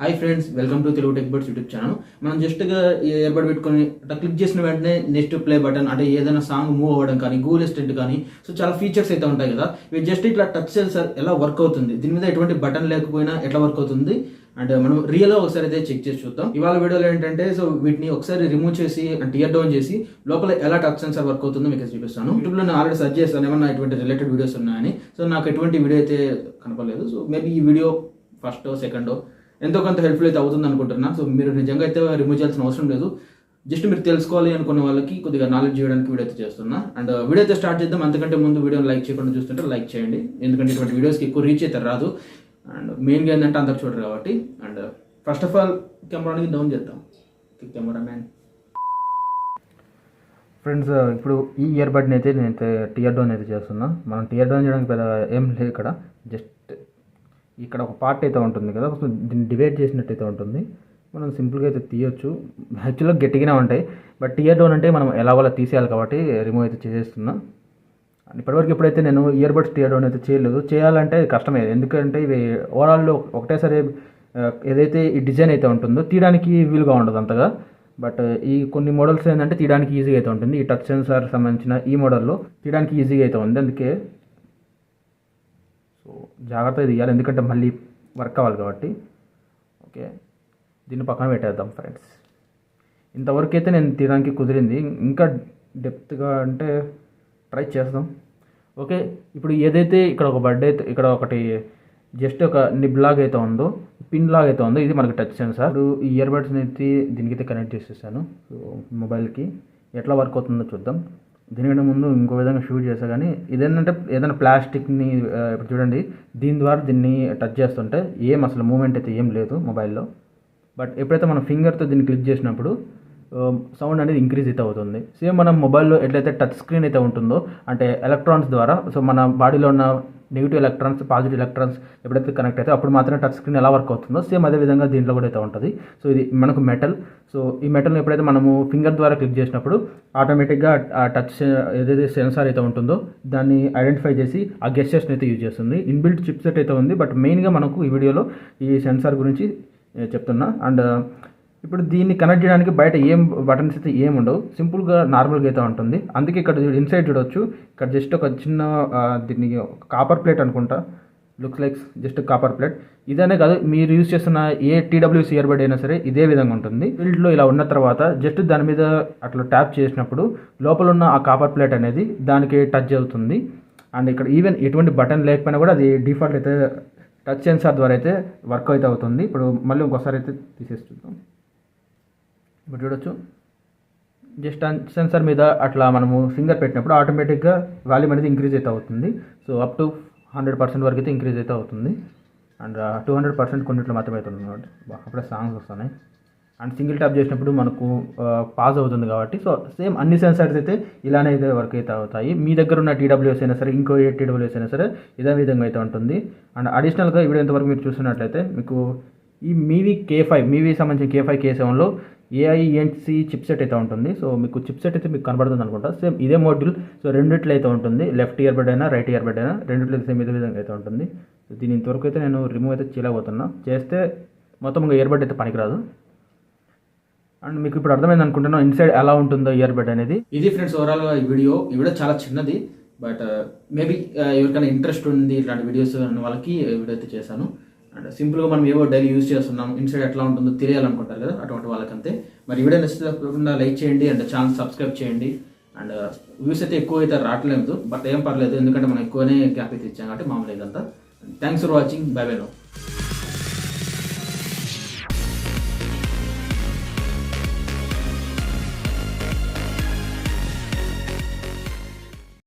Hi friends, welcome to Telugu tech birds YouTube channel. మనం జస్ట్గా earbud పెట్టుకొని అట్లా క్లిక్ చేసిన వెంటనే నెక్స్ట్ ప్లే బటన్ అంటే ఏదైనా సాంగ్ మూవ్ అవ్వడం కానీ గూగుల్ అసిస్టెంట్ కానీ సో చాలా ఫీచర్స్ అయితే ఉంటాయి కదా. ఇవి జస్ట్ ఇట్లా టచ్ సెన్సార్ ఎలా వర్క్ అవుతుంది, దీని మీద ఎటువంటి బటన్ లేకపోయినా ఎట్లా వర్క్ అవుతుంది అంటే మనం రియల్గా ఒకసారి అయితే చెక్ చేసి చూద్దాం. ఇవాళ వీడియోలో ఏంటంటే సో వీటిని ఒకసారి రిమూవ్ చేసి అంటే టియర్ డౌన్ చేసి లోపల ఎలా టచ్ సెన్సార్ వర్క్ అవుతుందో మీకు చూపిస్తాను. యూట్యూబ్లో నేను ఆల్రెడీ సర్చ్ చేస్తాను ఏమన్నా ఇటువంటి రిలేటెడ్ వీడియోస్ ఉన్నాయని. సో నాకు ఎటువంటి వీడియో అయితే కనపడలేదు. సో మేబీ ఈ వీడియో ఫస్టో సెకండో ఎంతో కొంత హెల్ప్ఫుల్ అయితే అవుతుంది అనుకుంటున్నా. సో మీరు నిజంగా అయితే రిమూవ్ చేయాల్సిన అవసరం లేదు. జస్ట్ మీరు తెలుసుకోవాలి అనుకున్న వాళ్ళకి కొద్దిగా నాలెడ్జ్ చేయడానికి వీడియో అయితే చేస్తున్నా. అండ్ వీడియో అయితే స్టార్ట్ చేద్దాం. అంతకంటే ముందు వీడియోని లైక్ చేయకుండా చూస్తుంటే లైక్ చేయండి, ఎందుకంటే ఇటువంటి వీడియోస్కి ఎక్కువ రీచ్ అయితే రాదు. అండ్ మెయిన్గా ఏంటంటే అందరు చూడరు కాబట్టి. అండ్ ఫస్ట్ ఆఫ్ ఆల్ కెమెరాని డౌన్ చేద్దాం. కెమెరా మ్యాన్ ఫ్రెండ్స్, ఇప్పుడు ఈ ఇయర్బడ్ని అయితే నేనైతే టియర్ డౌన్ అయితే చేస్తున్నా. మనం టియర్ డౌన్ చేయడానికి పెద్ద ఏం లేదు. ఇక్కడ జస్ట్ ఇక్కడ ఒక పార్ట్ అయితే ఉంటుంది కదా, దీన్ని డివైడ్ చేసినట్టయితే ఉంటుంది. మనం సింపుల్గా అయితే తీయొచ్చు. యాక్చువల్గా గట్టిగానే ఉంటాయి, బట్ టియర్ డౌన్ అంటే మనం ఎలాగోలా తీసేయాలి కాబట్టి రిమూవ్ అయితే చేసేస్తున్నా. ఇప్పటివరకు ఎప్పుడైతే నేను ఇయర్బడ్స్ టియర్ డౌన్ అయితే చేయలేదు. చేయాలంటే కష్టమే, ఎందుకంటే ఇవి ఓవరాల్లో ఒకటేసారి ఏదైతే ఈ డిజైన్ అయితే ఉంటుందో తీయడానికి వీలుగా ఉండదు అంతగా. బట్ ఈ కొన్ని మోడల్స్ ఏంటంటే తీయడానికి ఈజీగా అయితే ఉంటుంది. ఈ టచ్ సెన్సార్ సంబంధించిన ఈ మోడల్లో తీయడానికి ఈజీగా అయితే ఉంది. అందుకే సో జాగ్రత్తగా తీయాలి, ఎందుకంటే మళ్ళీ వర్క్ అవ్వాలి కాబట్టి. ఓకే, దీన్ని పక్కన పెట్టేద్దాం ఫ్రెండ్స్. ఇంతవరకు అయితే నేను తీయడానికి కుదిరింది, ఇంకా డెప్త్గా అంటే ట్రై చేద్దాం. ఓకే, ఇప్పుడు ఏదైతే ఇక్కడ ఒక బర్డ్ అయితే ఇక్కడ ఒకటి జస్ట్ ఒక నిబ్ లాగా అయితే ఉందో, పిన్ లాగా అయితే ఉందో, ఇది మనకి టచ్ సెన్సార్. ఇప్పుడు ఈ ఇయర్బడ్స్ని అయితే దీనికైతే కనెక్ట్ చేసేసాను మొబైల్కి. ఎట్లా వర్క్ అవుతుందో చూద్దాం. దీనికంటే ముందు ఇంకో విధంగా షూట్ చేసా, కానీ ఇదేంటంటే ఏదైనా ప్లాస్టిక్ని ఇప్పుడు చూడండి, దీని ద్వారా దీన్ని టచ్ చేస్తుంటే ఏం అసలు మూమెంట్ అయితే ఏం లేదు మొబైల్లో. బట్ ఎప్పుడైతే మనం ఫింగర్తో దీన్ని క్లిక్ చేసినప్పుడు సౌండ్ అనేది ఇంక్రీజ్ అయితే అవుతుంది. సేమ్ మనం మొబైల్లో ఎట్లయితే టచ్ స్క్రీన్ అయితే ఉంటుందో అంటే ఎలక్ట్రాన్స్ ద్వారా, సో మన బాడీలో ఉన్న నెగిటివ్ ఎలక్ట్రాన్స్ పాజిటివ్ ఎలక్ట్రాన్స్ ఎప్పుడైతే కనెక్ట్ అయితే అప్పుడు మాత్రమే టచ్ స్క్రీన్ ఎలా వర్క్ అవుతుందో సేమ్ అదే విధంగా దీంట్లో కూడా అయితే ఉంటుంది. సో ఇది మనకు మెటల్. సో ఈ మెటల్ని ఎప్పుడైతే మనము ఫింగర్ ద్వారా క్లిక్ చేసినప్పుడు ఆటోమేటిక్గా ఆ టచ్ ఏదైతే సెన్సార్ అయితే ఉంటుందో దాన్ని ఐడెంటిఫై చేసి ఆ గెస్చర్స్ని అయితే యూజ్ చేస్తుంది. ఇన్బిల్ట్ చిప్సెట్ అయితే ఉంది, బట్ మెయిన్గా మనకు ఈ వీడియోలో ఈ సెన్సార్ గురించి చెప్తున్నా. అండ్ ఇప్పుడు దీన్ని కనెక్ట్ చేయడానికి బయట ఏం బటన్స్ అయితే ఏం ఉండవు, సింపుల్గా నార్మల్గా అయితే ఉంటుంది. అందుకే ఇక్కడ ఇన్సైడ్ చూడవచ్చు, ఇక్కడ జస్ట్ ఒక చిన్న దీన్ని కాపర్ ప్లేట్ అనుకుంటా, looks like just copper plate. ఇదనే కాదు, మీరు యూజ్ చేస్తున్న ఏ టీడబ్ల్యూసీ ఇయర్బడ్ అయినా సరే ఇదే విధంగా ఉంటుంది. ఫీల్డ్లో ఇలా ఉన్న తర్వాత జస్ట్ దాని మీద అట్లా ట్యాప్ చేసినప్పుడు లోపల ఉన్న ఆ కాపర్ ప్లేట్ అనేది దానికి టచ్ అవుతుంది. అండ్ ఇక్కడ ఈవెన్ ఎటువంటి బటన్ లేకపోయినా కూడా అది డిఫాల్ట్ అయితే టచ్ సెన్సార్ ద్వారా అయితే వర్క్ అయితే అవుతుంది. ఇప్పుడు మళ్ళీ ఇంకోసారి అయితే తీసేసి చూద్దాం. ఇప్పుడు చూడొచ్చు, జస్ట్ సెన్సార్ మీద అట్లా మనము ఫింగర్ పెట్టినప్పుడు ఆటోమేటిక్గా వాల్యూమ్ అనేది ఇంక్రీజ్ అయితే అవుతుంది. సో అప్ టు 100% వరకు అయితే ఇంక్రీజ్ అయితే అవుతుంది. అండ్ 200% కొన్నిట్లో మాత్రమే అవుతుంది అనమాట. అప్పుడే సాంగ్స్ వస్తున్నాయి. అండ్ సింగిల్ ట్యాప్ చేసినప్పుడు మనకు పాజ్ అవుతుంది కాబట్టి సో సేమ్ అన్ని సెన్సార్స్ అయితే ఇలానే అయితే వర్క్ అయితే అవుతాయి. మీ దగ్గర ఉన్న టీడబ్ల్యూఎస్ అయినా సరే ఇంకో ఏ టీడబ్ల్యూఎస్ అయినా సరే ఇదే విధంగా అయితే ఉంటుంది. అండ్ అడిషనల్గా ఇప్పుడు ఎంతవరకు మీరు చూస్తున్నట్లయితే మీకు ఈ మీవీ సంబంధించిన K5 K7లో AIENC చిప్సెట్ అయితే ఉంటుంది. సో మీకు చిప్సెట్ అయితే మీకు కనబడుతుంది అనుకుంటా. సేమ్ ఇదే మోడ్యూల్. సో రెండిట్లో అయితే ఉంటుంది, లెఫ్ట్ ఇయర్బడ్ అయినా రైట్ ఇయర్బడ్ అయినా రెండిట్లో సేమ్ ఇదే విధంగా అయితే ఉంటుంది. సో దీని ఇంతవరకు అయితే నేను రిమూవ్ అయితే చేయలేకపోతున్నా. చేస్తే మొత్తం ఇంకా ఇయర్బడ్ అయితే పనికిరాదు. అండ్ మీకు ఇప్పుడు అర్థమైంది అనుకుంటున్నాను ఇన్సైడ్ ఎలా ఉంటుందో ఇయర్బడ్ అనేది. ఇది ఫ్రెండ్స్ ఓవరాల్గా ఈ వీడియో చాలా చిన్నది, బట్ మేబీ ఎవరికైనా ఇంట్రెస్ట్ ఉంది ఇట్లాంటి వీడియోస్ అన్న వాళ్ళకి వీడియో అయితే చేశాను. అండ్ సింపుల్గా మనం ఏవో డైలీ యూజ్ చేస్తున్నాం, ఇన్సైడ్ ఎట్లా ఉంటుందో తెలియాలనుకుంటారు కదా, అటువంటి వాళ్ళకంతే. మరి వీడియో నచ్చితే లైక్ చేయండి అండ్ ఛానల్ సబ్స్క్రైబ్ చేయండి. అండ్ వ్యూస్ అయితే ఎక్కువ అయితే రావట్లేదు, బట్ ఏం పర్లేదు, ఎందుకంటే మనం ఎక్కువనే గ్యాప్ అయితే ఇచ్చాం కాబట్టి మామూలు ఇదంతా. Thanks for watching. Bye bye no.